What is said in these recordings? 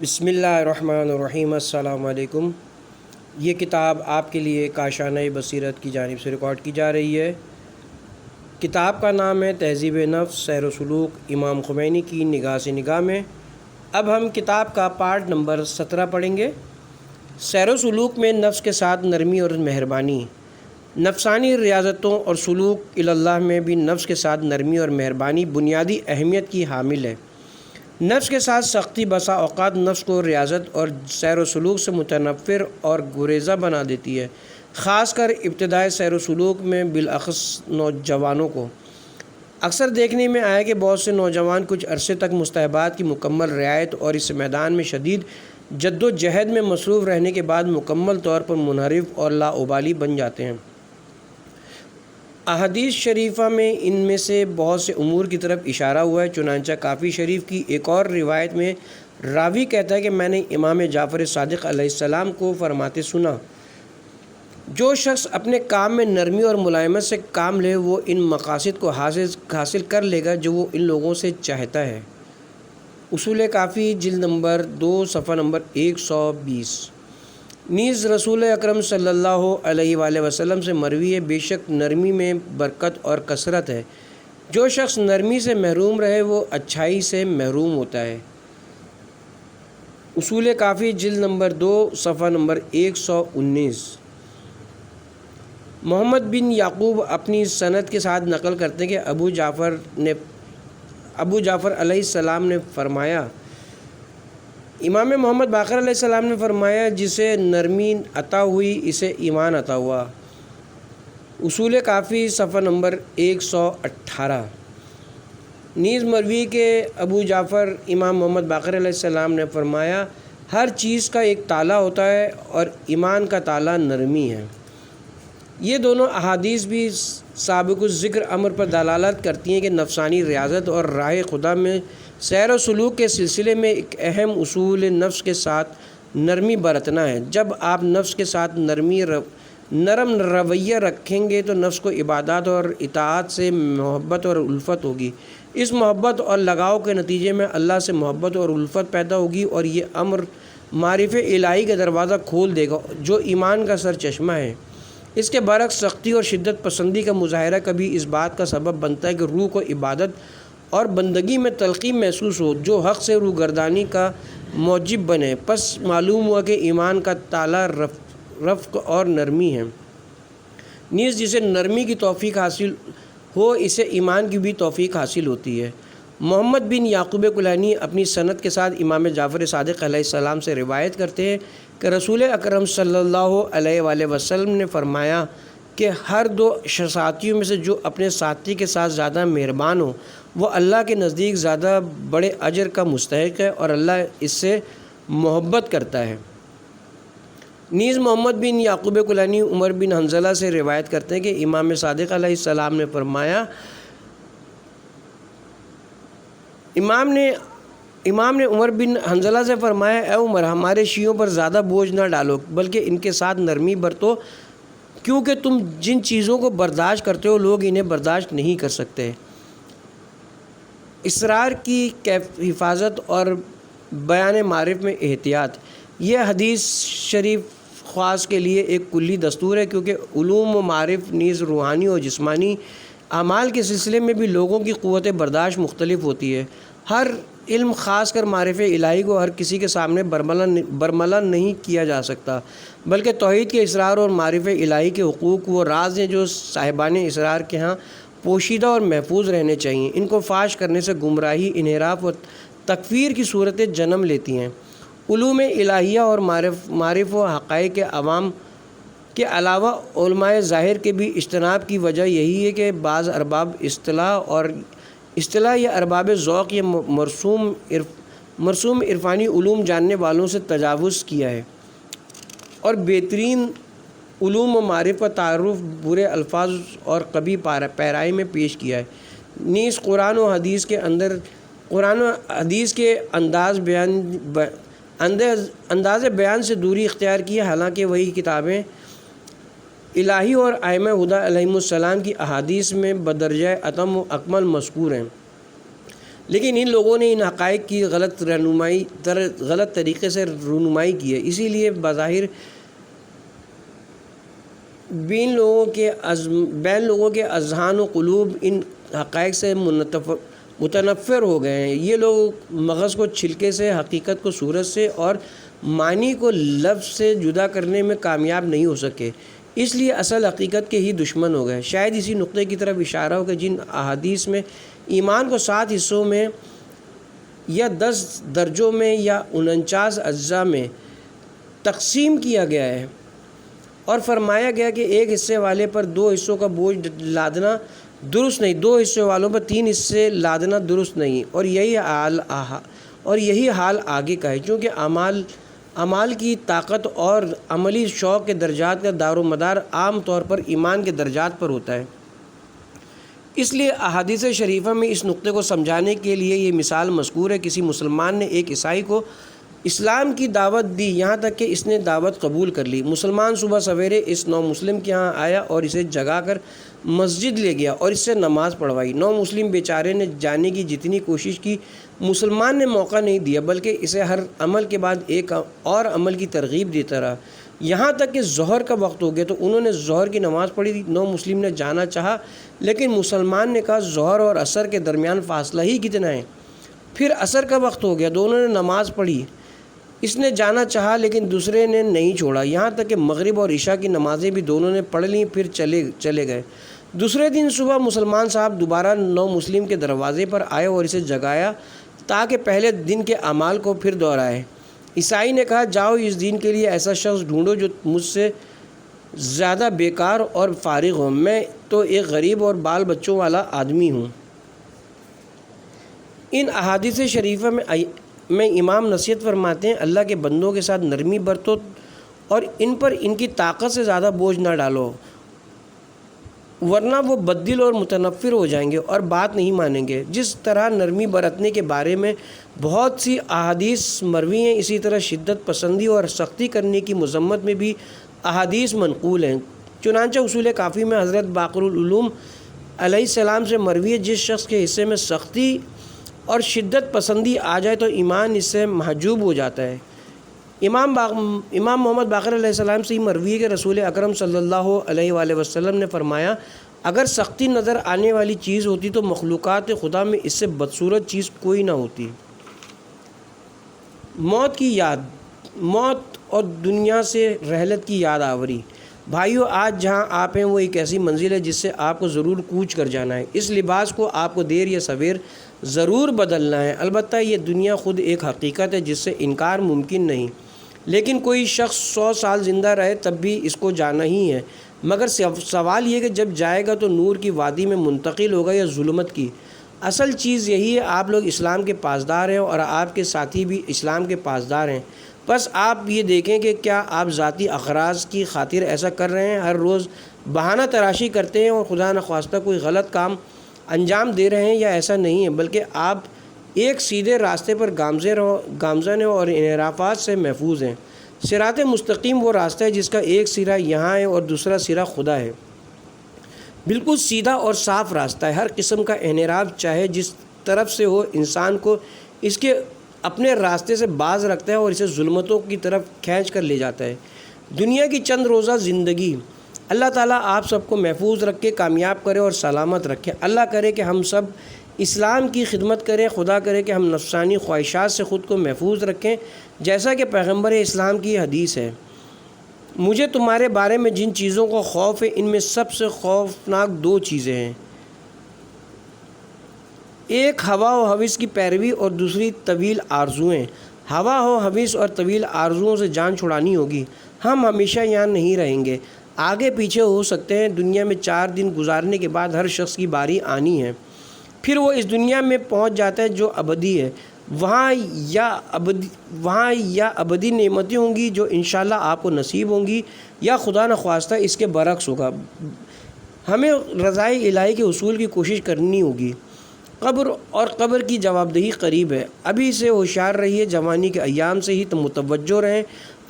بسم اللہ الرحمن الرحیم۔ السلام علیکم۔ یہ کتاب آپ کے لیے کاشانہ بصیرت کی جانب سے ریکارڈ کی جا رہی ہے۔ کتاب کا نام ہے تہذیب نفس، سیر و سلوک، امام خمینی کی نگاہ سے نگاہ میں۔ اب ہم کتاب کا پارٹ نمبر 17 پڑھیں گے۔ سیر و سلوک میں نفس کے ساتھ نرمی اور مہربانی۔ نفسانی ریاضتوں اور سلوک اللہ میں بھی نفس کے ساتھ نرمی اور مہربانی بنیادی اہمیت کی حامل ہے۔ نفس کے ساتھ سختی بسا اوقات نفس کو ریاضت اور سیر و سلوک سے متنفر اور گریزہ بنا دیتی ہے، خاص کر ابتدائی سیر و سلوک میں، بالاخص نوجوانوں کو۔ اکثر دیکھنے میں آیا کہ بہت سے نوجوان کچھ عرصے تک مستحبات کی مکمل رعایت اور اس میدان میں شدید جد و جہد میں مصروف رہنے کے بعد مکمل طور پر منحرف اور لاابالی بن جاتے ہیں۔ احادیث شریفہ میں ان میں سے بہت سے امور کی طرف اشارہ ہوا ہے۔ چنانچہ کافی شریف کی ایک اور روایت میں راوی کہتا ہے کہ میں نے امام جعفر صادق علیہ السلام کو فرماتے سنا، جو شخص اپنے کام میں نرمی اور ملائمت سے کام لے وہ ان مقاصد کو حاصل کر لے گا جو وہ ان لوگوں سے چاہتا ہے۔ اصول کافی جلد نمبر 2 صفحہ نمبر 120۔ نیز رسول اکرم صلی اللہ علیہ وآلہ وسلم سے مروی ہے، بے شک نرمی میں برکت اور کثرت ہے، جو شخص نرمی سے محروم رہے وہ اچھائی سے محروم ہوتا ہے۔ اصول کافی جلد نمبر 2 صفحہ نمبر 119۔ محمد بن یعقوب اپنی سند کے ساتھ نقل کرتے ہیں کہ ابو جعفر علیہ السلام نے فرمایا، امام محمد باقر علیہ السلام نے فرمایا، جسے نرمی عطا ہوئی اسے ایمان عطا ہوا۔ اصول کافی صفحہ نمبر 118۔ نیز مروی کے ابو جعفر امام محمد باقر علیہ السلام نے فرمایا، ہر چیز کا ایک تالا ہوتا ہے اور ایمان کا تالا نرمی ہے۔ یہ دونوں احادیث بھی سابق الذکر امر پر دلالت کرتی ہیں کہ نفسانی ریاضت اور راہ خدا میں سیر و سلوک کے سلسلے میں ایک اہم اصول نفس کے ساتھ نرمی برتنا ہے۔ جب آپ نفس کے ساتھ نرم رویہ رکھیں گے تو نفس کو عبادات اور اطاعت سے محبت اور الفت ہوگی۔ اس محبت اور لگاؤ کے نتیجے میں اللہ سے محبت اور الفت پیدا ہوگی اور یہ امر معرفت الہی کا دروازہ کھول دے گا جو ایمان کا سر چشمہ ہے۔ اس کے برعکس سختی اور شدت پسندی کا مظاہرہ کبھی اس بات کا سبب بنتا ہے کہ روح کو عبادت اور بندگی میں تلخی محسوس ہو، جو حق سے روگردانی کا موجب بنے۔ پس معلوم ہوا کہ ایمان کا تالا رفق اور نرمی ہے۔ نیز جسے نرمی کی توفیق حاصل ہو اسے ایمان کی بھی توفیق حاصل ہوتی ہے۔ محمد بن یعقوب کلینی اپنی سند کے ساتھ امام جعفر صادق علیہ السلام سے روایت کرتے ہیں کہ رسول اکرم صلی اللہ علیہ وآلہ وسلم نے فرمایا کہ ہر دو ساتھیوں میں سے جو اپنے ساتھی کے ساتھ زیادہ مہربان ہو وہ اللہ کے نزدیک زیادہ بڑے اجر کا مستحق ہے اور اللہ اس سے محبت کرتا ہے۔ نیز محمد بن یعقوب کلینی عمر بن حنظلہ سے روایت کرتے ہیں کہ امام صادق علیہ السلام نے فرمایا، امام نے عمر بن حنظلہ سے فرمایا، اے عمر، ہمارے شیعوں پر زیادہ بوجھ نہ ڈالو بلکہ ان کے ساتھ نرمی برتو، کیونکہ تم جن چیزوں کو برداشت کرتے ہو لوگ انہیں برداشت نہیں کر سکتے۔ اسرار کی حفاظت اور بیان معرف میں احتیاط۔ یہ حدیث شریف خواص کے لیے ایک کلی دستور ہے، کیونکہ علوم و معرف نیز روحانی اور جسمانی اعمال کے سلسلے میں بھی لوگوں کی قوت برداشت مختلف ہوتی ہے۔ ہر علم، خاص کر معرفت الہی کو ہر کسی کے سامنے برملا نہیں کیا جا سکتا، بلکہ توحید کے اسرار اور معرفت الہی کے حقوق وہ راز ہیں جو صاحبان اسرار کے ہاں پوشیدہ اور محفوظ رہنے چاہیے۔ ان کو فاش کرنے سے گمراہی، انحراف اور تکفیر کی صورتیں جنم لیتی ہیں۔ علوم الہیہ اور معرف و حقائق عوام کے علاوہ علماء ظاہر کے بھی اجتناب کی وجہ یہی ہے کہ بعض ارباب اصطلاح یا ارباب ذوق یا مرسوم عرفانی علوم جاننے والوں سے تجاوز کیا ہے اور بہترین علوم و معرف کا تعارف برے الفاظ اور قبیح پیرائی میں پیش کیا ہے۔ نیز قرآن و حدیث کے انداز بیان سے دوری اختیار کی ہے، حالانکہ وہی کتابیں الہی اور ائمہ ہدی علیہم السلام کی احادیث میں بدرجہ اتم و اکمل مذکور ہیں۔ لیکن ان لوگوں نے ان حقائق کی غلط طریقے سے رونمائی کی ہے، اسی لیے بظاہر بین لوگوں کے اذہان و قلوب ان حقائق سے متنفر ہو گئے ہیں۔ یہ لوگ مغز کو چھلکے سے، حقیقت کو صورت سے اور معنی کو لفظ سے جدا کرنے میں کامیاب نہیں ہو سکے، اس لیے اصل حقیقت کے ہی دشمن ہو گئے۔ شاید اسی نقطے کی طرف اشارہ ہو کہ جن احادیث میں ایمان کو 7 حصوں میں یا 10 درجوں میں یا 49 اجزاء میں تقسیم کیا گیا ہے اور فرمایا گیا کہ ایک حصے والے پر 2 حصوں کا بوجھ لادنا درست نہیں، 2 حصوں والوں پر 3 حصے لادنا درست نہیں، اور یہی حال آگے کا ہے، چونکہ اعمال کی طاقت اور عملی شوق کے درجات کا دار و مدار عام طور پر ایمان کے درجات پر ہوتا ہے۔ اس لیے احادیث شریفہ میں اس نقطے کو سمجھانے کے لیے یہ مثال مذکور ہے۔ کسی مسلمان نے ایک عیسائی کو اسلام کی دعوت دی، یہاں تک کہ اس نے دعوت قبول کر لی۔ مسلمان صبح سویرے اس نو مسلم کے ہاں آیا اور اسے جگا کر مسجد لے گیا اور اس سے نماز پڑھوائی۔ نو مسلم بیچارے نے جانے کی جتنی کوشش کی، مسلمان نے موقع نہیں دیا، بلکہ اسے ہر عمل کے بعد ایک اور عمل کی ترغیب دیتا رہا، یہاں تک کہ ظہر کا وقت ہو گیا تو انہوں نے ظہر کی نماز پڑھی تھی۔ نو مسلم نے جانا چاہا، لیکن مسلمان نے کہا ظہر اور عصر کے درمیان فاصلہ ہی کتنا ہے۔ پھر عصر کا وقت ہو گیا، دونوں نے نماز پڑھی، اس نے جانا چاہا لیکن دوسرے نے نہیں چھوڑا، یہاں تک کہ مغرب اور عشاء کی نمازیں بھی دونوں نے پڑھ لیں، پھر چلے گئے۔ دوسرے دن صبح مسلمان صاحب دوبارہ نو مسلم کے دروازے پر آئے اور اسے جگایا تاکہ پہلے دن کے اعمال کو پھر دہرائے۔ عیسائی نے کہا جاؤ اس دین کے لیے ایسا شخص ڈھونڈو جو مجھ سے زیادہ بیکار اور فارغ ہو، میں تو ایک غریب اور بال بچوں والا آدمی ہوں۔ ان احادیث شریفہ میں امام نصیحت فرماتے ہیں اللہ کے بندوں کے ساتھ نرمی برتو اور ان پر ان کی طاقت سے زیادہ بوجھ نہ ڈالو، ورنہ وہ بددل اور متنفر ہو جائیں گے اور بات نہیں مانیں گے۔ جس طرح نرمی برتنے کے بارے میں بہت سی احادیث مروی ہیں، اسی طرح شدت پسندی اور سختی کرنے کی مذمت میں بھی احادیث منقول ہیں۔ چنانچہ اصول کافی میں حضرت باقر العلوم علیہ السلام سے مروی ہے جس شخص کے حصے میں سختی اور شدت پسندی آ جائے تو ایمان اس سے محجوب ہو جاتا ہے۔ امام محمد باقر علیہ السلام سے مروی ہے کہ رسول اکرم صلی اللہ علیہ وآلہ وسلم نے فرمایا اگر سختی نظر آنے والی چیز ہوتی تو مخلوقات خدا میں اس سے بدصورت چیز کوئی نہ ہوتی۔ موت کی یاد، موت اور دنیا سے رحلت کی یاد آوری۔ بھائیو، آج جہاں آپ ہیں وہ ایک ایسی منزل ہے جس سے آپ کو ضرور کوچ کر جانا ہے۔ اس لباس کو آپ کو دیر یا سویر ضرور بدلنا ہے۔ البتہ یہ دنیا خود ایک حقیقت ہے جس سے انکار ممکن نہیں، لیکن کوئی شخص 100 سال زندہ رہے تب بھی اس کو جانا ہی ہے، مگر سوال یہ کہ جب جائے گا تو نور کی وادی میں منتقل ہوگا یا ظلمت کی۔ اصل چیز یہی ہے، آپ لوگ اسلام کے پاسدار ہیں اور آپ کے ساتھی بھی اسلام کے پاسدار ہیں۔ بس آپ یہ دیکھیں کہ کیا آپ ذاتی اغراض کی خاطر ایسا کر رہے ہیں، ہر روز بہانہ تراشی کرتے ہیں اور خدا نخواستہ کوئی غلط کام انجام دے رہے ہیں، یا ایسا نہیں ہے بلکہ آپ ایک سیدھے راستے پر گامزن ہیں اور انحرافات سے محفوظ ہیں۔ صراط مستقیم وہ راستہ ہے جس کا ایک سرا یہاں ہے اور دوسرا سرا خدا ہے، بالکل سیدھا اور صاف راستہ ہے۔ ہر قسم کا انحراف چاہے جس طرف سے ہو انسان کو اس کے اپنے راستے سے باز رکھتا ہے اور اسے ظلمتوں کی طرف کھینچ کر لے جاتا ہے۔ دنیا کی چند روزہ زندگی، اللہ تعالیٰ آپ سب کو محفوظ رکھے، کامیاب کرے اور سلامت رکھے۔ اللہ کرے کہ ہم سب اسلام کی خدمت کریں، خدا کرے کہ ہم نفسانی خواہشات سے خود کو محفوظ رکھیں، جیسا کہ پیغمبر اسلام کی حدیث ہے، مجھے تمہارے بارے میں جن چیزوں کو خوف ہے ان میں سب سے خوفناک 2 چیزیں ہیں، ایک ہوا و ہوس کی پیروی اور دوسری طویل آرزوئیں۔ ہوا و ہوس اور طویل آرزوؤں سے جان چھڑانی ہوگی۔ ہم ہمیشہ یہاں نہیں رہیں گے، آگے پیچھے ہو سکتے ہیں۔ دنیا میں 4 دن گزارنے کے بعد ہر شخص کی باری آنی ہے، پھر وہ اس دنیا میں پہنچ جاتا ہے جو ابدی ہے، وہاں یا ابدی نعمتیں ہوں گی جو انشاءاللہ آپ کو نصیب ہوں گی، یا خدا نخواستہ اس کے برعکس ہوگا۔ ہمیں رضائے الہی کے حصول کی کوشش کرنی ہوگی۔ قبر کی جواب دہی قریب ہے، ابھی سے ہوشیار رہیے، جوانی کے ایام سے ہی متوجہ رہیں۔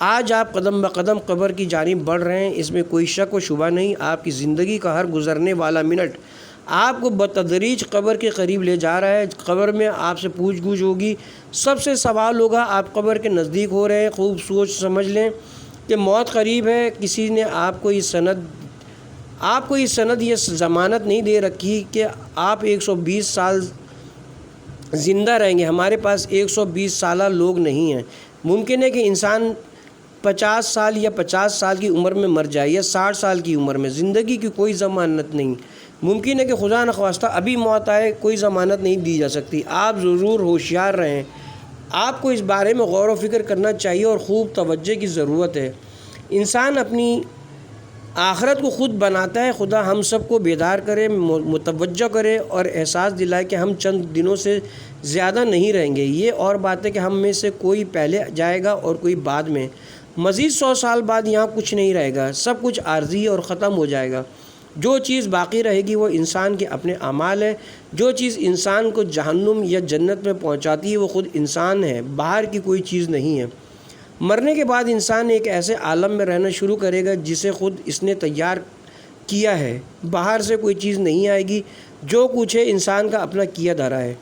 آج آپ قدم بقدم قبر کی جانب بڑھ رہے ہیں، اس میں کوئی شک و شبہ نہیں۔ آپ کی زندگی کا ہر گزرنے والا منٹ آپ کو بتدریج قبر کے قریب لے جا رہا ہے۔ قبر میں آپ سے پوچھ گچھ ہوگی، سب سے سوال ہوگا، آپ قبر کے نزدیک ہو رہے ہیں۔ خوب سوچ سمجھ لیں کہ موت قریب ہے۔ کسی نے آپ کو یہ سند یہ ضمانت نہیں دے رکھی کہ آپ 120 سال زندہ رہیں گے۔ ہمارے پاس 120 سالہ لوگ نہیں ہیں۔ ممکن ہے کہ انسان 50 سال یا 50 سال کی عمر میں مر جائے یا 60 سال کی عمر میں۔ زندگی کی کوئی ضمانت نہیں۔ ممکن ہے کہ خدا نخواستہ ابھی موت آئے، کوئی ضمانت نہیں دی جا سکتی۔ آپ ضرور ہوشیار رہیں۔ آپ کو اس بارے میں غور و فکر کرنا چاہیے اور خوب توجہ کی ضرورت ہے۔ انسان اپنی آخرت کو خود بناتا ہے۔ خدا ہم سب کو بیدار کرے، متوجہ کرے اور احساس دلائے کہ ہم چند دنوں سے زیادہ نہیں رہیں گے۔ یہ اور بات ہے کہ ہم میں سے کوئی پہلے جائے گا اور کوئی بعد میں۔ مزید 100 سال بعد یہاں کچھ نہیں رہے گا، سب کچھ عارضی اور ختم ہو جائے گا۔ جو چیز باقی رہے گی وہ انسان کے اپنے اعمال ہے۔ جو چیز انسان کو جہنم یا جنت میں پہنچاتی ہے وہ خود انسان ہے، باہر کی کوئی چیز نہیں ہے۔ مرنے کے بعد انسان ایک ایسے عالم میں رہنا شروع کرے گا جسے خود اس نے تیار کیا ہے۔ باہر سے کوئی چیز نہیں آئے گی، جو کچھ ہے انسان کا اپنا کیا دھرا ہے۔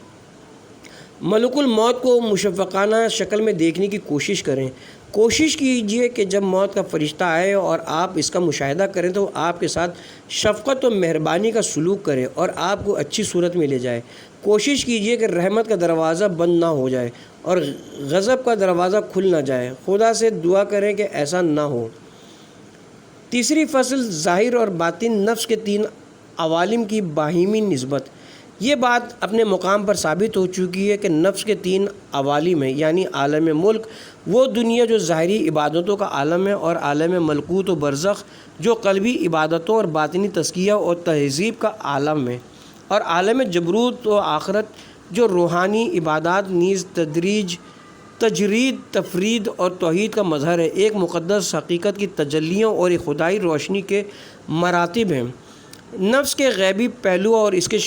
ملک الموت کو مشفقانہ شکل میں دیکھنے کی کوشش کریں۔ کوشش کیجئے کہ جب موت کا فرشتہ آئے اور آپ اس کا مشاہدہ کریں تو آپ کے ساتھ شفقت و مہربانی کا سلوک کرے اور آپ کو اچھی صورت میں لے جائے۔ کوشش کیجئے کہ رحمت کا دروازہ بند نہ ہو جائے اور غضب کا دروازہ کھل نہ جائے۔ خدا سے دعا کریں کہ ایسا نہ ہو۔ تیسری فصل، ظاہر اور باطن نفس کے 3 عوالم کی باہمی نسبت۔ یہ بات اپنے مقام پر ثابت ہو چکی ہے کہ نفس کے 3 عوالم ہیں، یعنی عالم ملک وہ دنیا جو ظاہری عبادتوں کا عالم ہے، اور عالم ملکوت و برزخ جو قلبی عبادتوں اور باطنی تزکیہ اور تہذیب کا عالم ہے، اور عالم جبروت و آخرت جو روحانی عبادات نیز تجرید، تفرید اور توحید کا مظہر ہے، ایک مقدس حقیقت کی تجلیوں اور ایک خدائی روشنی کے مراتب ہیں۔ نفس کے غیبی پہلو اور اس کے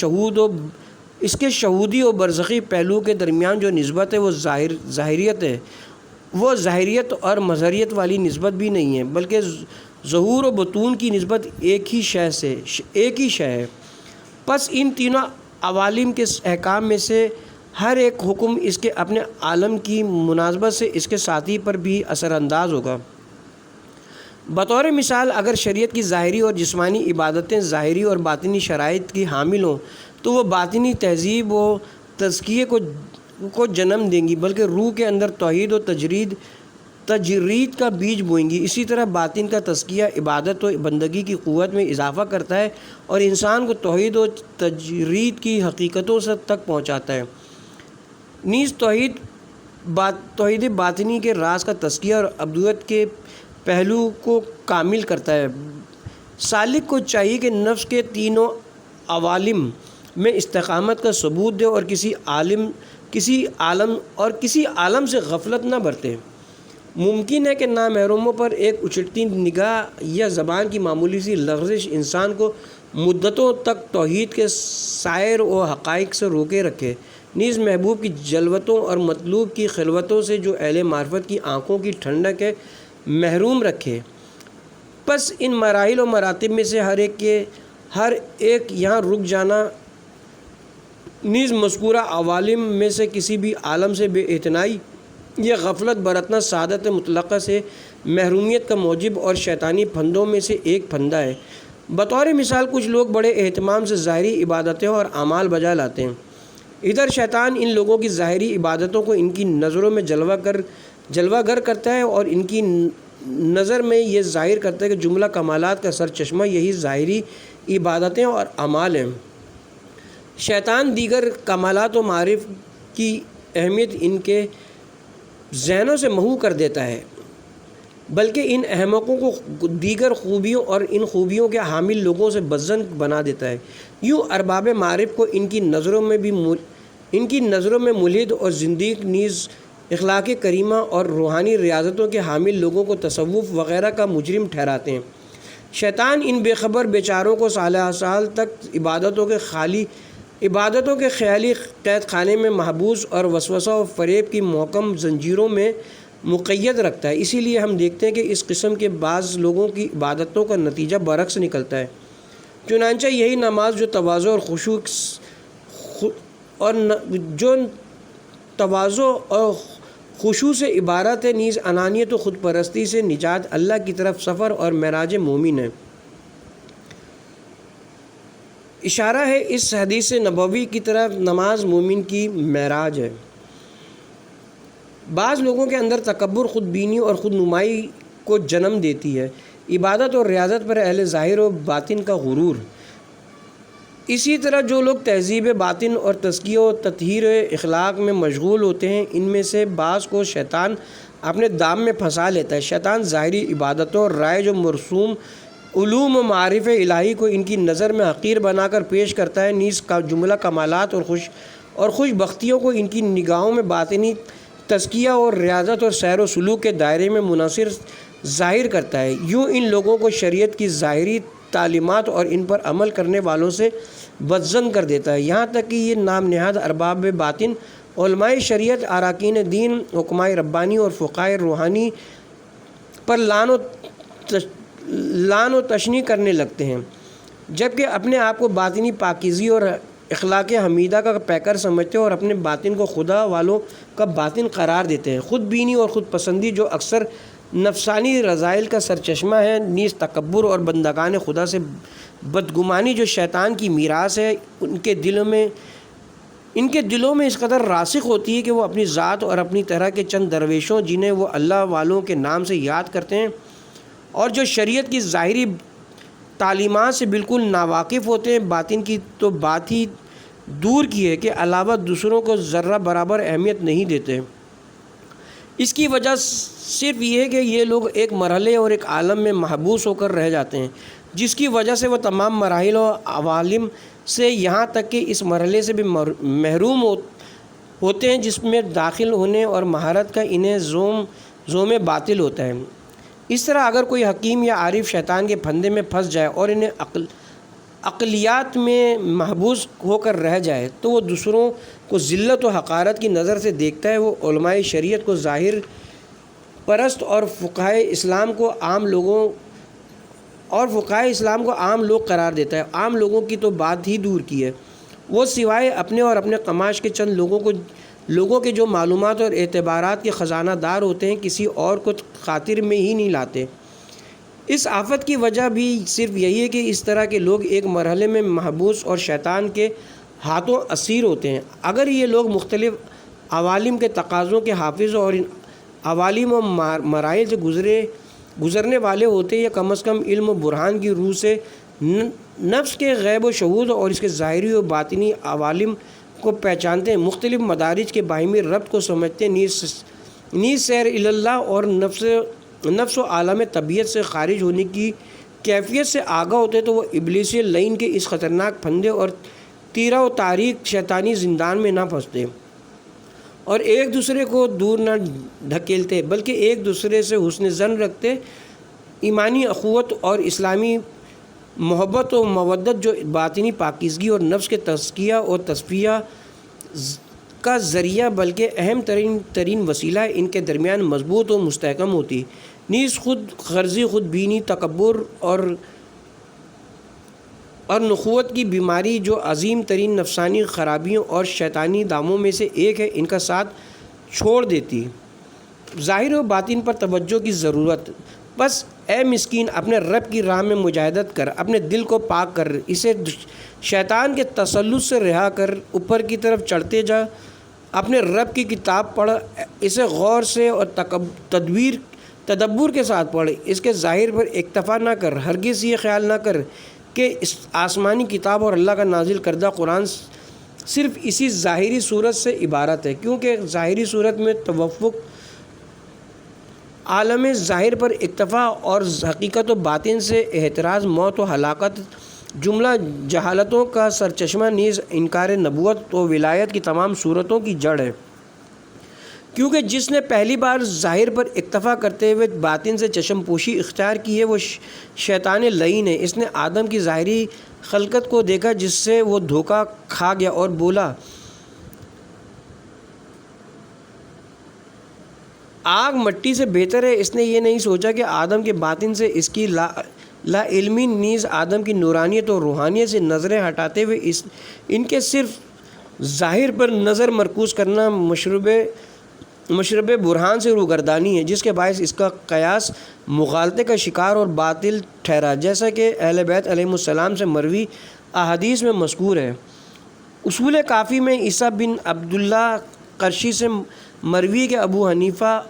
شہودی و برزخی پہلو کے درمیان جو نسبت ہے وہ ظاہریت ہے۔ وہ ظاہریت اور مظہریت والی نسبت بھی نہیں ہے، بلکہ ظہور و بطون کی نسبت ایک ہی شے ہے۔ پس ان تینوں عوالم کے احکام میں سے ہر ایک حکم اس کے اپنے عالم کی مناسبت سے اس کے ساتھی پر بھی اثر انداز ہوگا۔ بطور مثال، اگر شریعت کی ظاہری اور جسمانی عبادتیں ظاہری اور باطنی شرائط کی حامل ہوں تو وہ باطنی تہذیب و تزکیے کو جنم دیں گی، بلکہ روح کے اندر توحید و تجرید کا بیج بوئیں گی۔ اسی طرح باطن کا تزکیہ عبادت و بندگی کی قوت میں اضافہ کرتا ہے اور انسان کو توحید و تجرید کی حقیقتوں تک پہنچاتا ہے۔ نیز توحید باطنی کے راز کا تزکیہ اور عبودیت کے پہلو کو کامل کرتا ہے۔ سالک کو چاہیے کہ نفس کے تینوں عوالم میں استقامت کا ثبوت دے اور کسی عالم سے غفلت نہ برتے۔ ممکن ہے کہ نامحرموں پر ایک اچھلتی نگاہ یا زبان کی معمولی سی لغزش انسان کو مدتوں تک توحید کے سائر و حقائق سے روکے رکھے، نیز محبوب کی جلوتوں اور مطلوب کی خلوتوں سے جو اہل معرفت کی آنکھوں کی ٹھنڈک ہے محروم رکھے۔ پس ان مراحل و مراتب میں سے ہر ایک یہاں رک جانا، نیز مذکورہ عوالم میں سے کسی بھی عالم سے بے اعتنائی یا غفلت برتنا سعادت مطلقہ سے محرومیت کا موجب اور شیطانی پھندوں میں سے ایک پھندہ ہے۔ بطور مثال، کچھ لوگ بڑے اہتمام سے ظاہری عبادتیں اور اعمال بجا لاتے ہیں۔ ادھر شیطان ان لوگوں کی ظاہری عبادتوں کو ان کی نظروں میں جلوہ گر کرتا ہے اور ان کی نظر میں یہ ظاہر کرتا ہے کہ جملہ کمالات کا سرچشمہ یہی ظاہری عبادتیں اور اعمال ہیں۔ شیطان دیگر کمالات و معارف کی اہمیت ان کے ذہنوں سے محو کر دیتا ہے، بلکہ ان احمقوں کو دیگر خوبیوں اور ان خوبیوں کے حامل لوگوں سے بدظن بنا دیتا ہے۔ یوں ارباب معارف کو ان کی نظروں میں ملحد اور زندیق، نیز اخلاق کریمہ اور روحانی ریاضتوں کے حامل لوگوں کو تصوف وغیرہ کا مجرم ٹھہراتے ہیں۔ شیطان ان بے خبر بیچاروں کو سال تک عبادتوں کے خیالی قید خانے میں محبوس اور وسوسہ و فریب کی محکم زنجیروں میں مقید رکھتا ہے۔ اسی لیے ہم دیکھتے ہیں کہ اس قسم کے بعض لوگوں کی عبادتوں کا نتیجہ برعکس نکلتا ہے۔ چنانچہ یہی نماز جو تواضع اور خشوع سے عبارت ہے، نیز انانیت و خود پرستی سے نجات اللہ کی طرف سفر اور معراج مومن ہے۔ اشارہ ہے اس حدیث نبوی کی طرف، نماز مومن کی معراج ہے۔ بعض لوگوں کے اندر تکبر، خود بینی اور خود نمائی کو جنم دیتی ہے، عبادت اور ریاضت پر اہل ظاہر و باطن کا غرور۔ اسی طرح جو لوگ تہذیب باطن اور تزکیہ و تطہیر اخلاق میں مشغول ہوتے ہیں، ان میں سے بعض کو شیطان اپنے دام میں پھنسا لیتا ہے۔ شیطان ظاہری عبادتوں، رائج و مرسوم علوم و معارف الہی کو ان کی نظر میں حقیر بنا کر پیش کرتا ہے، نیز جملہ کمالات اور خوش بختیوں کو ان کی نگاہوں میں باطنی تزکیہ اور ریاضت اور سیر و سلوک کے دائرے میں منحصر ظاہر کرتا ہے۔ یوں ان لوگوں کو شریعت کی ظاہری تعلیمات اور ان پر عمل کرنے والوں سے بدظن کر دیتا ہے، یہاں تک کہ یہ نام نہاد ارباب باطن، علماء شریعت، اراکین دین، حکمائے ربانی اور فقہائے روحانی پر لعن و تشنیع کرنے لگتے ہیں، جبکہ اپنے آپ کو باطنی پاکیزگی اور اخلاق حمیدہ کا پیکر سمجھتے ہیں اور اپنے باطن کو خدا والوں کا باطن قرار دیتے ہیں۔ خود بینی اور خود پسندی جو اکثر نفسانی رذائل کا سرچشمہ ہے، نیز تکبر اور بندگان خدا سے بدگمانی جو شیطان کی میراث ہے، ان کے دلوں میں اس قدر راسخ ہوتی ہے کہ وہ اپنی ذات اور اپنی طرح کے چند درویشوں، جنہیں وہ اللہ والوں کے نام سے یاد کرتے ہیں اور جو شریعت کی ظاہری تعلیمات سے بالکل ناواقف ہوتے ہیں، باطن کی تو بات ہی دور کی ہے کہ علاوہ دوسروں کو ذرہ برابر اہمیت نہیں دیتے۔ اس کی وجہ صرف یہ ہے کہ یہ لوگ ایک مرحلے اور ایک عالم میں محبوس ہو کر رہ جاتے ہیں، جس کی وجہ سے وہ تمام مراحل و عوالم سے، یہاں تک کہ اس مرحلے سے بھی محروم ہوتے ہیں جس میں داخل ہونے اور مہارت کا انہیں زوم باطل ہوتا ہے۔ اس طرح اگر کوئی حکیم یا عارف شیطان کے پھندے میں پھنس جائے اور انہیں عقلیات میں محبوس ہو کر رہ جائے تو وہ دوسروں کو ذلت و حقارت کی نظر سے دیکھتا ہے۔ وہ علماء شریعت کو ظاہر پرست اور فقہائے اسلام کو عام لوگ قرار دیتا ہے۔ عام لوگوں کی تو بات ہی دور کی ہے، وہ سوائے اپنے اور اپنے قماش کے چند لوگوں کے جو معلومات اور اعتبارات کے خزانہ دار ہوتے ہیں، کسی اور کو خاطر میں ہی نہیں لاتے۔ اس آفت کی وجہ بھی صرف یہی ہے کہ اس طرح کے لوگ ایک مرحلے میں محبوس اور شیطان کے ہاتھوں اسیر ہوتے ہیں۔ اگر یہ لوگ مختلف عوالم کے تقاضوں کے حافظ اور ان عوالم و مراحل سے گزرنے والے ہوتے، یا کم از کم علم و برہان کی روح سے نفس کے غیب و شہود اور اس کے ظاہری و باطنی عوالم کو پہچانتے ہیں، مختلف مدارج کے باہمی ربط کو سمجھتے ہیں، نیز سیر اللہ اور نفس و عالم طبیعت سے خارج ہونے کی کیفیت سے آگاہ ہوتے، تو وہ ابلیسی لعین کے اس خطرناک پھندے اور تیرہ و تاریک شیطانی زندان میں نہ پھنستے اور ایک دوسرے کو دور نہ دھکیلتے، بلکہ ایک دوسرے سے حسن ظن رکھتے۔ ایمانی اخوت اور اسلامی محبت و مودت جو باطنی پاکیزگی اور نفس کے تزکیہ اور تصفیہ کا ذریعہ بلکہ اہم ترین وسیلہ ہے، ان کے درمیان مضبوط و مستحکم ہوتی، نیز خود غرضی، خود بینی، تکبر اور نخوت کی بیماری جو عظیم ترین نفسانی خرابیوں اور شیطانی داموں میں سے ایک ہے، ان کا ساتھ چھوڑ دیتی۔ ظاہر و باطن پر توجہ کی ضرورت۔ بس اے مسکین، اپنے رب کی راہ میں مجاہدت کر، اپنے دل کو پاک کر، اسے شیطان کے تسلط سے رہا کر، اوپر کی طرف چڑھتے جا، اپنے رب کی کتاب پڑھ، اسے غور سے اور تدبر کے ساتھ پڑھ، اس کے ظاہر پر اکتفا نہ کر، ہرگز یہ خیال نہ کر کہ اس آسمانی کتاب اور اللہ کا نازل کردہ قرآن صرف اسی ظاہری صورت سے عبارت ہے، کیونکہ ظاہری صورت میں توفق، عالم ظاہر پر اکتفا اور حقیقت و باطن سے احتراز، موت و ہلاکت جملہ جہالتوں کا سرچشمہ، نیز انکار نبوت و ولایت کی تمام صورتوں کی جڑ ہے۔ کیونکہ جس نے پہلی بار ظاہر پر اکتفا کرتے ہوئے باطن سے چشم پوشی اختیار کی ہے، وہ شیطان لعین ہے۔ اس نے آدم کی ظاہری خلقت کو دیکھا جس سے وہ دھوکہ کھا گیا اور بولا آگ مٹی سے بہتر ہے۔ اس نے یہ نہیں سوچا کہ آدم کے باطن سے اس کی لا علمی نیز آدم کی نورانیت اور روحانیت سے نظریں ہٹاتے ہوئے ان کے صرف ظاہر پر نظر مرکوز کرنا مشرب برہان سے روگردانی ہے، جس کے باعث اس کا قیاس مغالطے کا شکار اور باطل ٹھہرا، جیسا کہ اہل بیت علیہ السلام سے مروی احادیث میں مذکور ہے۔ اصول کافی میں عیسیٰ بن عبداللہ قرشی سے مروی کہ ابو حنیفہ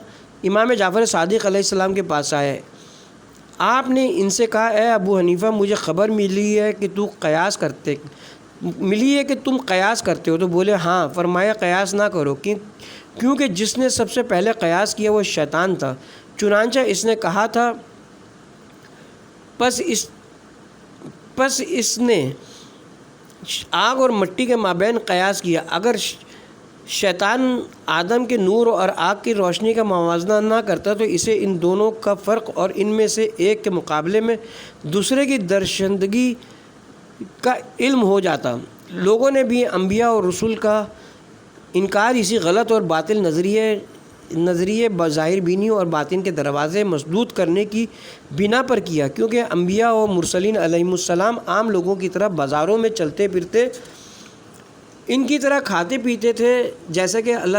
امام جعفر صادق علیہ السلام کے پاس آئے۔ آپ نے ان سے کہا، اے ابو حنیفہ، مجھے خبر ملی ہے کہ تم قیاس کرتے ہو۔ تو بولے، ہاں۔ فرمایا، قیاس نہ کرو، کیونکہ جس نے سب سے پہلے قیاس کیا وہ شیطان تھا۔ چنانچہ اس نے کہا تھا، پس اس نے آگ اور مٹی کے مابین قیاس کیا۔ اگر شیطان آدم کے نور اور آگ کی روشنی کا موازنہ نہ کرتا تو اسے ان دونوں کا فرق اور ان میں سے ایک کے مقابلے میں دوسرے کی درشندگی کا علم ہو جاتا۔ لوگوں نے بھی انبیاء اور رسول کا انکار اسی غلط اور باطل نظریے بظاہر بینی اور باطن کے دروازے مسدود کرنے کی بنا پر کیا، کیونکہ انبیاء اور مرسلین علیہم السلام عام لوگوں کی طرح بازاروں میں چلتے پھرتے ان کی طرح کھاتے پیتے تھے، جیسا کہ اللہ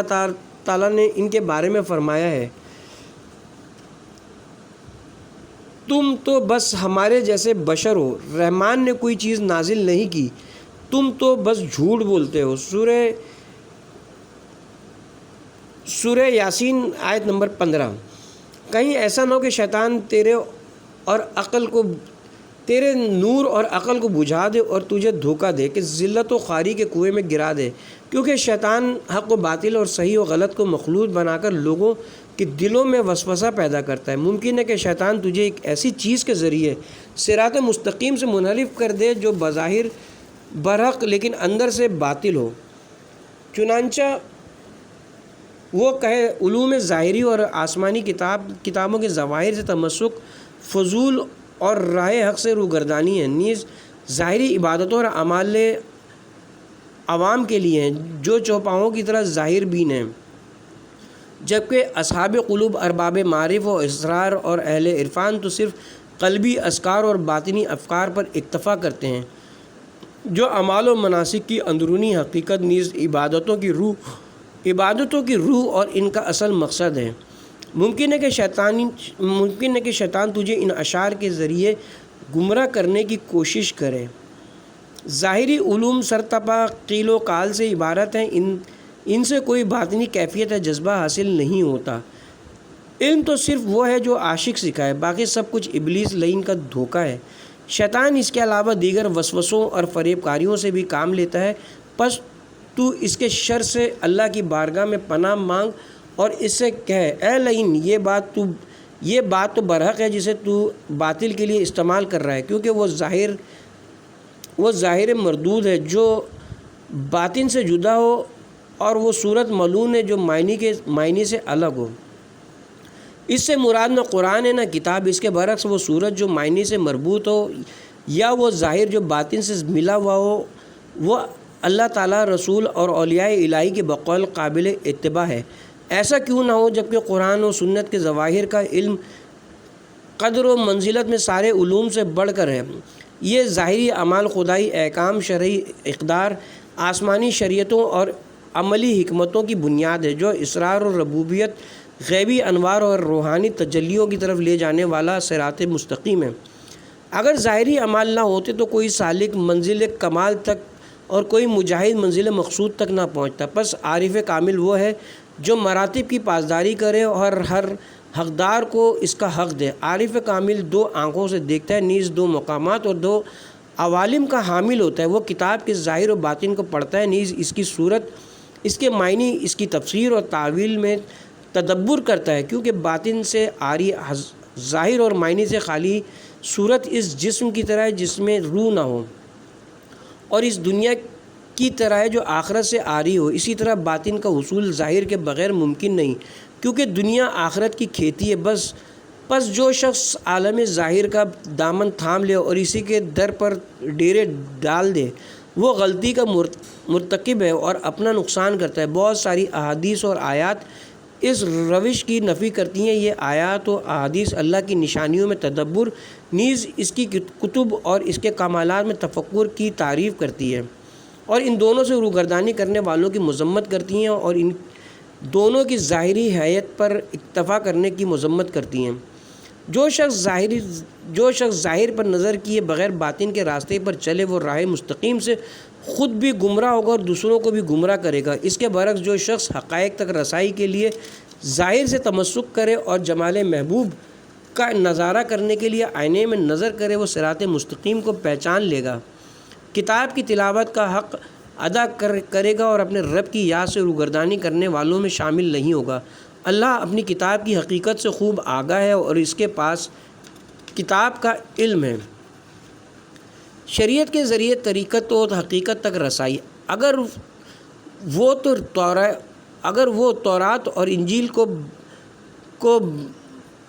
تعالیٰ نے ان کے بارے میں فرمایا ہے، تم تو بس ہمارے جیسے بشر ہو، رحمان نے کوئی چیز نازل نہیں کی، تم تو بس جھوٹ بولتے ہو۔ سورہ یاسین آیت نمبر 15۔ کہیں ایسا نہ ہو کہ شیطان تیرے نور اور عقل کو بجھا دے اور تجھے دھوکہ دے کہ ذلت و خواری کے کنویں میں گرا دے، کیونکہ شیطان حق و باطل اور صحیح و غلط کو مخلوط بنا کر لوگوں کے دلوں میں وسوسہ پیدا کرتا ہے۔ ممکن ہے کہ شیطان تجھے ایک ایسی چیز کے ذریعے صراط مستقیم سے منحرف کر دے جو بظاہر برحق لیکن اندر سے باطل ہو۔ چنانچہ وہ کہے، علوم ظاہری اور آسمانی کتابوں کے ظواہر سے تمسک فضول اور راہ حق سے روگردانی ہے، نیز ظاہری عبادتوں اور اعمال عوام کے لیے ہیں جو چوپاؤں کی طرح ظاہر بین ہیں، جبکہ اصحاب قلوب، ارباب معرف و اسرار اور اہل عرفان تو صرف قلبی اذکار اور باطنی افکار پر اکتفا کرتے ہیں، جو اعمال و مناسک کی اندرونی حقیقت نیز عبادتوں کی روح اور ان کا اصل مقصد ہے۔ ممکن ہے کہ شیطان تجھے ان اشعار کے ذریعے گمراہ کرنے کی کوشش کرے۔ ظاہری علوم سرتپا قیل و قال سے عبارت ہیں، ان سے کوئی باطنی کیفیت یا جذبہ حاصل نہیں ہوتا۔ علم تو صرف وہ ہے جو عاشق سکھائے، باقی سب کچھ ابلیس لعین کا دھوکہ ہے۔ شیطان اس کے علاوہ دیگر وسوسوں اور فریب کاریوں سے بھی کام لیتا ہے، پس تو اس کے شر سے اللہ کی بارگاہ میں پناہ مانگ اور اس سے کہے، اے لعین، یہ بات تو برحق ہے جسے تو باطل کے لیے استعمال کر رہا ہے، کیونکہ وہ ظاہر مردود ہے جو باطن سے جدا ہو، اور وہ صورت ملعون ہے جو معنی سے الگ ہو۔ اس سے مراد نہ قرآن ہے نہ کتاب، اس کے برعکس وہ صورت جو معنی سے مربوط ہو یا وہ ظاہر جو باطن سے ملا ہوا ہو، وہ اللہ تعالیٰ، رسول اور اولیاء الہی کے بقول قابل اتباع ہے۔ ایسا کیوں نہ ہو جبکہ قرآن و سنت کے ظواہر کا علم قدر و منزلت میں سارے علوم سے بڑھ کر ہے۔ یہ ظاہری اعمال خدائی احکام، شرعی اقدار، آسمانی شریعتوں اور عملی حکمتوں کی بنیاد ہے، جو اسرار و ربوبیت، غیبی انوار اور روحانی تجلیوں کی طرف لے جانے والا صراط مستقیم ہے۔ اگر ظاہری اعمال نہ ہوتے تو کوئی سالک منزل کمال تک اور کوئی مجاہد منزل مقصود تک نہ پہنچتا۔ پس عارف کامل وہ ہے جو مراتب کی پاسداری کرے اور ہر حقدار کو اس کا حق دے۔ عارف کامل دو آنکھوں سے دیکھتا ہے، نیز دو مقامات اور دو عوالم کا حامل ہوتا ہے۔ وہ کتاب کے ظاہر و باطن کو پڑھتا ہے، نیز اس کی صورت، اس کے معنی، اس کی تفسیر اور تعویل میں تدبر کرتا ہے، کیونکہ باطن سے عاری ظاہر اور معنی سے خالی صورت اس جسم کی طرح ہے جس میں روح نہ ہو، اور اس دنیا کی طرح ہے جو آخرت سے عاری ہو۔ اسی طرح باطن کا حصول ظاہر کے بغیر ممکن نہیں، کیونکہ دنیا آخرت کی کھیتی ہے۔ بس جو شخص عالم ظاہر کا دامن تھام لے اور اسی کے در پر ڈیرے ڈال دے، وہ غلطی کا مرتکب ہے اور اپنا نقصان کرتا ہے۔ بہت ساری احادیث اور آیات اس روش کی نفی کرتی ہیں۔ یہ آیات و احادیث اللہ کی نشانیوں میں تدبر، نیز اس کی کتب اور اس کے کمالات میں تفکر کی تعریف کرتی ہے، اور ان دونوں سے روگردانی کرنے والوں کی مذمت کرتی ہیں، اور ان دونوں کی ظاہری حیت پر اکتفا کرنے کی مذمت کرتی ہیں۔ جو شخص ظاہر پر نظر کیے بغیر باطن کے راستے پر چلے، وہ راہ مستقیم سے خود بھی گمراہ ہوگا اور دوسروں کو بھی گمراہ کرے گا۔ اس کے برعکس جو شخص حقائق تک رسائی کے لیے ظاہر سے تمسک کرے اور جمال محبوب کا نظارہ کرنے کے لیے آئینے میں نظر کرے، وہ صراط مستقیم کو پہچان لے گا، کتاب کی تلاوت کا حق ادا کرے گا اور اپنے رب کی یاد سے روگردانی کرنے والوں میں شامل نہیں ہوگا۔ اللہ اپنی کتاب کی حقیقت سے خوب آگاہ ہے اور اس کے پاس کتاب کا علم ہے۔ شریعت کے ذریعے طریقت و حقیقت تک رسائی، اگر وہ تورات اور انجیل کو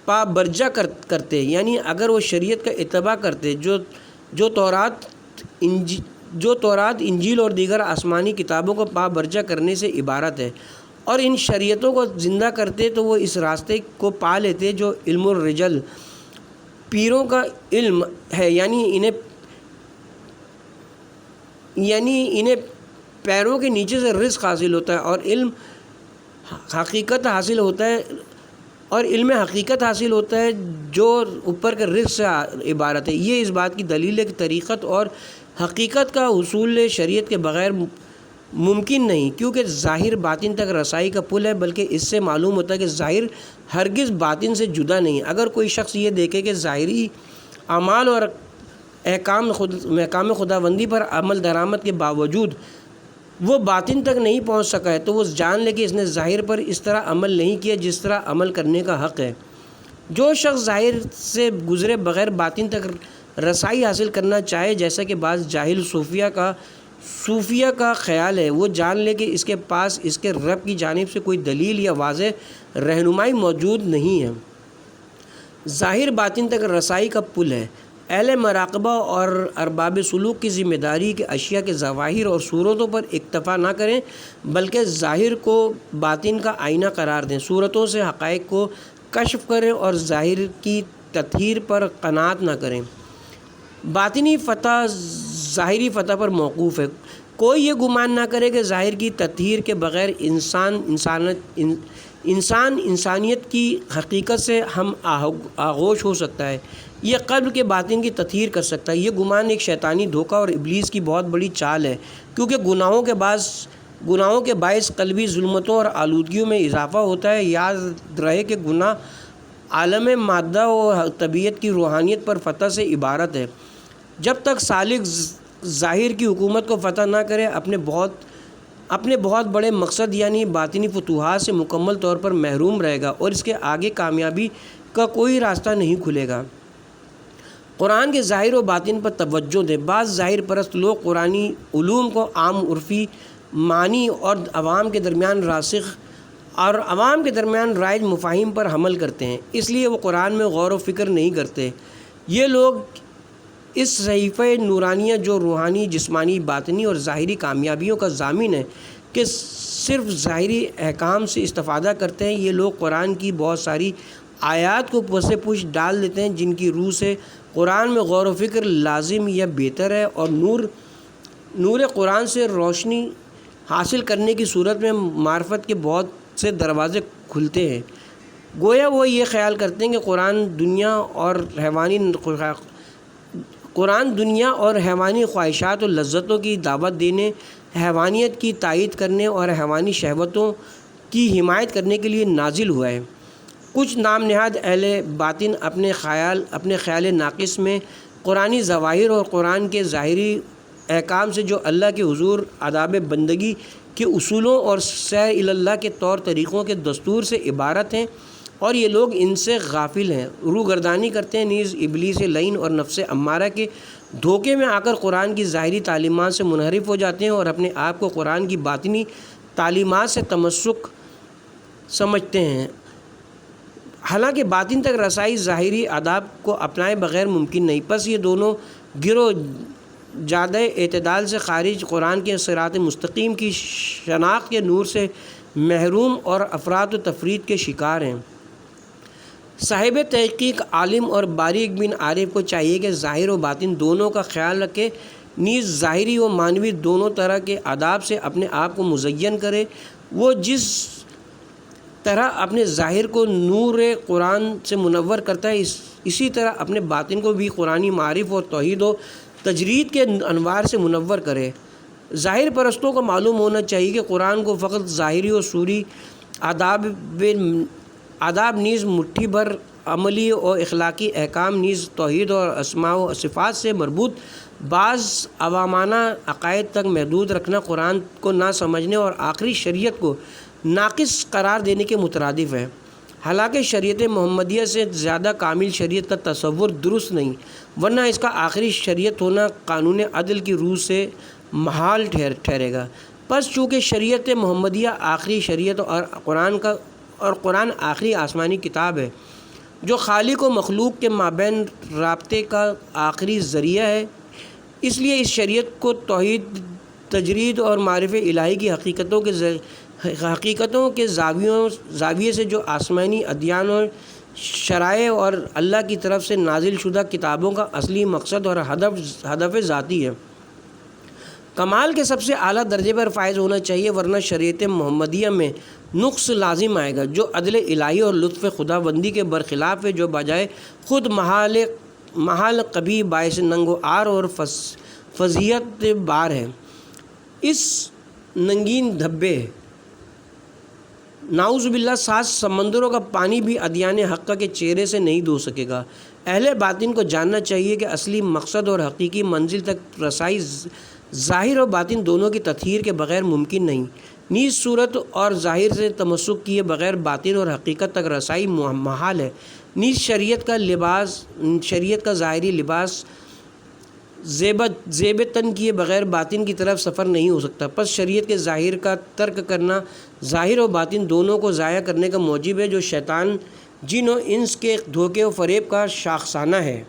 پا برجا کرتے، یعنی اگر وہ شریعت کا اتباع کرتے جو تورات، انجیل اور دیگر آسمانی کتابوں کو پا برجا کرنے سے عبارت ہے، اور ان شریعتوں کو زندہ کرتے، تو وہ اس راستے کو پا لیتے جو علم الرجال، پیروں کا علم ہے، یعنی انہیں پیروں کے نیچے سے رزق حاصل ہوتا ہے، اور علم حقیقت حاصل ہوتا ہے جو اوپر کے رزق سے عبارت ہے۔ یہ اس بات کی دلیل ہے کہ طریقت اور حقیقت کا حصول شریعت کے بغیر ممکن نہیں، کیونکہ ظاہر باطن تک رسائی کا پل ہے، بلکہ اس سے معلوم ہوتا ہے کہ ظاہر ہرگز باطن سے جدا نہیں۔ اگر کوئی شخص یہ دیکھے کہ ظاہری اعمال اور احکام خداوندی پر عمل درآمد کے باوجود وہ باطن تک نہیں پہنچ سکا ہے، تو وہ جان لے کہ اس نے ظاہر پر اس طرح عمل نہیں کیا جس طرح عمل کرنے کا حق ہے۔ جو شخص ظاہر سے گزرے بغیر باطن تک رسائی حاصل کرنا چاہے، جیسا کہ بعض جاہل صوفیہ کا خیال ہے، وہ جان لے کہ اس کے پاس اس کے رب کی جانب سے کوئی دلیل یا واضح رہنمائی موجود نہیں ہے۔ ظاہر باطن تک رسائی کا پل ہے۔ اہل مراقبہ اور ارباب سلوک کی ذمہ داری کہ اشیاء کے ظواہر اور صورتوں پر اکتفا نہ کریں، بلکہ ظاہر کو باطن کا آئینہ قرار دیں، صورتوں سے حقائق کو کشف کریں اور ظاہر کی تطہیر پر قناعت نہ کریں۔ باطنی فتح ظاہری فتح پر موقوف ہے۔ کوئی یہ گمان نہ کرے کہ ظاہر کی تطہیر کے بغیر انسان انسانیت کی حقیقت سے ہم آغوش ہو سکتا ہے، یہ قلب کے باطن کی تطہیر کر سکتا ہے۔ یہ گمان ایک شیطانی دھوکہ اور ابلیس کی بہت بڑی چال ہے، کیونکہ گناہوں کے باعث قلبی ظلمتوں اور آلودگیوں میں اضافہ ہوتا ہے۔ یاد رہے کہ گناہ عالم مادہ و طبیعت کی روحانیت پر فتح سے عبارت ہے۔ جب تک سالک ظاہر کی حکومت کو فتح نہ کرے، اپنے بہت بڑے مقصد یعنی باطنی فتوحات سے مکمل طور پر محروم رہے گا، اور اس کے آگے کامیابی کا کوئی راستہ نہیں کھلے گا۔ قرآن کے ظاہر و باطن پر توجہ دیں۔ بعض ظاہر پرست لوگ قرآنی علوم کو عام عرفی معنی اور عوام کے درمیان رائج مفاہیم پر حمل کرتے ہیں، اس لیے وہ قرآن میں غور و فکر نہیں کرتے۔ یہ لوگ اس صحیفہ نورانیہ جو روحانی، جسمانی، باطنی اور ظاہری کامیابیوں کا ضامن ہے کہ صرف ظاہری احکام سے استفادہ کرتے ہیں، یہ لوگ قرآن کی بہت ساری آیات کو پس پش ڈال دیتے ہیں جن کی روح سے قرآن میں غور و فکر لازم یا بہتر ہے، اور نور قرآن سے روشنی حاصل کرنے کی صورت میں معرفت کے بہت سے دروازے کھلتے ہیں۔ گویا وہ یہ خیال کرتے ہیں کہ قرآن دنیا اور حیوانی خواہشات و لذتوں کی دعوت دینے، حیوانیت کی تائید کرنے اور حیوانی شہوتوں کی حمایت کرنے کے لیے نازل ہوا ہے۔ کچھ نام نہاد اہل باطن اپنے خیال ناقص میں قرآنی ظواہر اور قرآن کے ظاہری احکام سے جو اللہ کے حضور آداب بندگی کے اصولوں اور سیر اللہ کے طور طریقوں کے دستور سے عبارت ہیں، اور یہ لوگ ان سے غافل ہیں، روگردانی کرتے ہیں، نیز ابلیس لعین اور نفس امارہ کے دھوکے میں آ کر قرآن کی ظاہری تعلیمات سے منحرف ہو جاتے ہیں اور اپنے آپ کو قرآن کی باطنی تعلیمات سے تمسک سمجھتے ہیں۔ حالانکہ باطن تک رسائی ظاہری آداب کو اپنائے بغیر ممکن نہیں، پس یہ دونوں گروہ جادہ اعتدال سے خارج قرآن کے صراط مستقیم کی شناخت کے نور سے محروم اور افراد و تفرید کے شکار ہیں۔ صاحب تحقیق عالم اور باریک بین عارف کو چاہیے کہ ظاہر و باطن دونوں کا خیال رکھے، نیز ظاہری و معنوی دونوں طرح کے آداب سے اپنے آپ کو مزین کرے۔ وہ جس طرح اپنے ظاہر کو نور قرآن سے منور کرتا ہے، اسی طرح اپنے باطن کو بھی قرآنی معارف اور توحید و تجرید کے انوار سے منور کرے۔ ظاہر پرستوں کو معلوم ہونا چاہیے کہ قرآن کو فقط ظاہری و صوری آداب نیز مٹھی بھر عملی و اخلاقی احکام نیز توحید اور اسماء و صفات سے مربوط بعض عوامانہ عقائد تک محدود رکھنا قرآن کو نہ سمجھنے اور آخری شریعت کو ناقص قرار دینے کے مترادف ہے۔ حالانکہ شریعت محمدیہ سے زیادہ کامل شریعت کا تصور درست نہیں، ورنہ اس کا آخری شریعت ہونا قانون عدل کی روح سے محال ٹھہرے گا۔ پس چونکہ شریعت محمدیہ آخری شریعت اور قرآن آخری آسمانی کتاب ہے جو خالق و مخلوق کے مابین رابطے کا آخری ذریعہ ہے، اس لیے اس شریعت کو توحید، تجرید اور معرفت الہی کی حقیقتوں کے زاویے سے جو آسمانی ادیان اور شرائع اور اللہ کی طرف سے نازل شدہ کتابوں کا اصلی مقصد اور ہدف ذاتی ہے، کمال کے سب سے اعلیٰ درجے پر فائز ہونا چاہیے، ورنہ شریعت محمدیہ میں نقص لازم آئے گا جو عدل الہی اور لطف خداوندی کے برخلاف ہے، جو بجائے خود محال قبیح، باعث ننگ و عار اور فضیحت بار ہے۔ اس ننگین دھبے نعوذ باللہ 7 سمندروں کا پانی بھی ادیان حقہ کے چہرے سے نہیں دھو سکے گا۔ اہل باطن کو جاننا چاہیے کہ اصلی مقصد اور حقیقی منزل تک رسائی ظاہر و باطن دونوں کی تطہیر کے بغیر ممکن نہیں، نیز صورت اور ظاہر سے تمسک کیے بغیر باطن اور حقیقت تک رسائی محال ہے، نیز شریعت کا ظاہری لباس زیب تن کیے بغیر باطن کی طرف سفر نہیں ہو سکتا۔ پس شریعت کے ظاہر کا ترک کرنا ظاہر و باطن دونوں کو ضائع کرنے کا موجب ہے، جو شیطان، جن و انس کے دھوکے و فریب کا شاخسانہ ہے۔